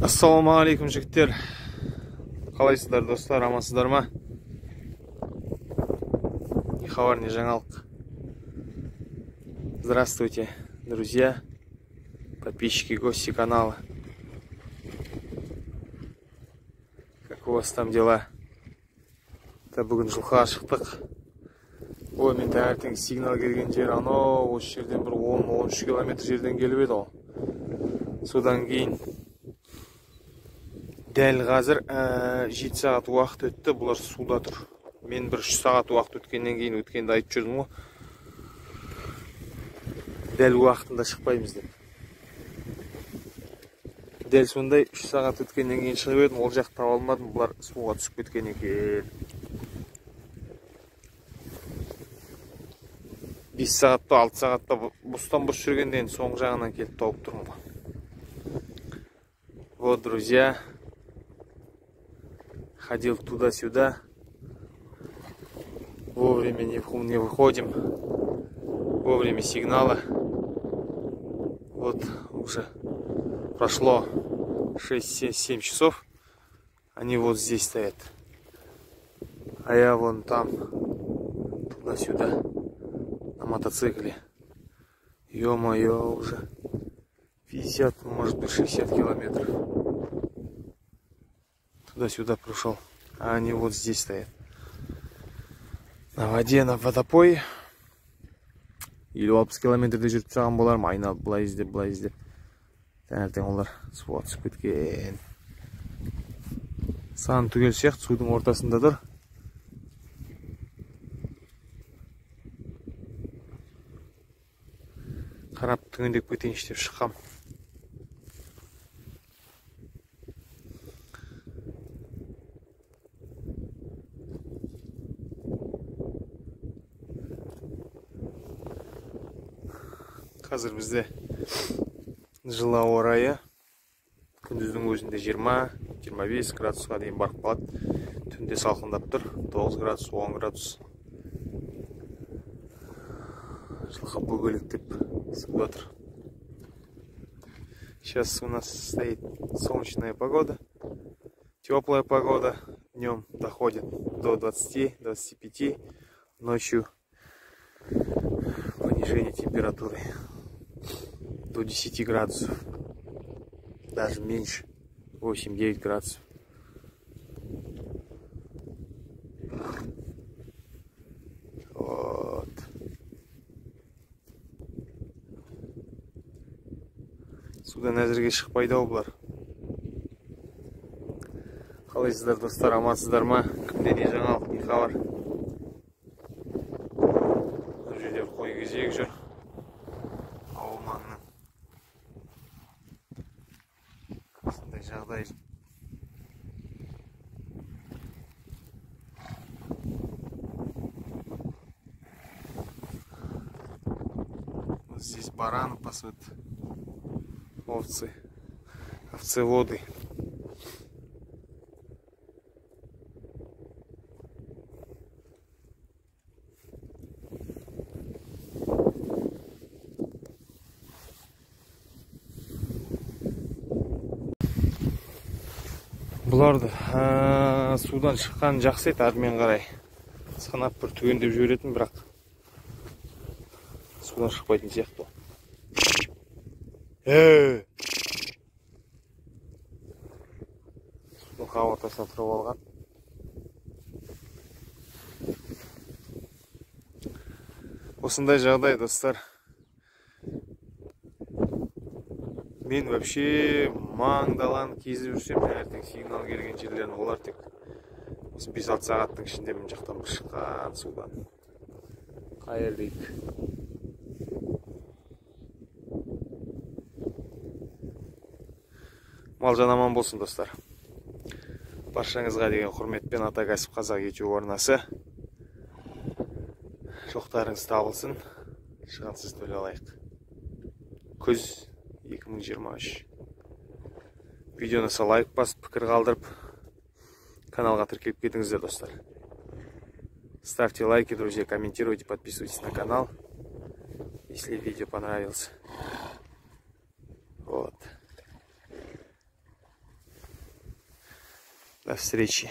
Ассалаумағалейкум жігіттер. Қалайсыздар достар, амансыздар ма? Не хабар, не жаңалық. Здравствуйте, друзья, подписчики, гости канала. Как у вас там дела? Бүгін жылға шықтық. Ой, мен таңертең сигнал келген жер анау, осы жерден бір 10-13 километр жерден келіп еді ол. Содан кейін дәл қазір 7 сағат уақыт өтті, бұлар суда тұр. Мен бір 3 сағат уақыт өткеннен кейін өткенде айтып жүрдім ғой. Дәл уақытында шықпаймыз деп. Дәл сондай 3 сағат өткеннен кейін шығып едім, ол жақ таба алмадым, бұлар суға түсіп кеткен екен. 5 сағатта, 6 сағатта бостан-бос жүргенден соңғы жағынан келіп тауып тұрмын. Вот, друзья, ходил туда-сюда, вовремя не выходим, вовремя сигнала. Вот уже прошло 6-7 часов, они вот здесь стоят, а я вон там, туда-сюда, на мотоцикле. Ё-моё, уже 50, может быть 60 километров. Туда-сюда прошел, а они вот здесь стоят. На воде, на водопое. 50-60 километрде жүріп тастаған болармын, айналып былай іздеп. Таңертең олар суға түсіп кеткен. Сан түгел сияқты судың ортасында тұр. Қарап түгендеп кетейінші деп шыққам. Қазір бізде жылы ауа райы, күндіздің өзінде 20-25 градусқа дейін барып қалады. Түнде салқындап тұр, 9 градус, 10 градус. Жылқы бөгелектеп суда тұр. Сейчас у нас стоит солнечная погода, теплая погода. Днем доходит до 20-25, ночью понижение температуры до 10 градусов, даже меньше, 8-9 градусов. Вот. Судан әзірге шықпайды бұлар. Қалайсыздар достар, амансыздар ма? Кімде не жаңалық, не хабар? Бұл жерде қой кезек жүр. Ауыл маңның. Қасындай жағдай. Здесь бараны пасут. Овцеводы. Бұларды судан шыққан жақсы еді, әрмен қарай санап бір түгендеп жіберетін, бірақ судан шықпайтын сияқты. Судың қабырғасына тұрып алған. Осындай жағдай, достар. Мен вообще маңдалан кезіп жүрсем, таңертең сигнал келген жерлерін, олар тек 5-6 сағаттың ішінде мен жақтан бір шыққан судан. Қайыр дейік. Малжан аман болсын, достар. Баршаңызға деген құрметпен Ата кәсіп қазақ YouTube арнасы. Жоқтарыңыз табылсын, шығынсыз төле алайық. Күз 2023. Видеоны лайк басып, пікір қалдырып, каналға тіркеліп кетіңіздер, достар. Ставьте лайки, друзья, комментируйте, подписывайтесь на канал, если видео понравилось. Вот. До встречи.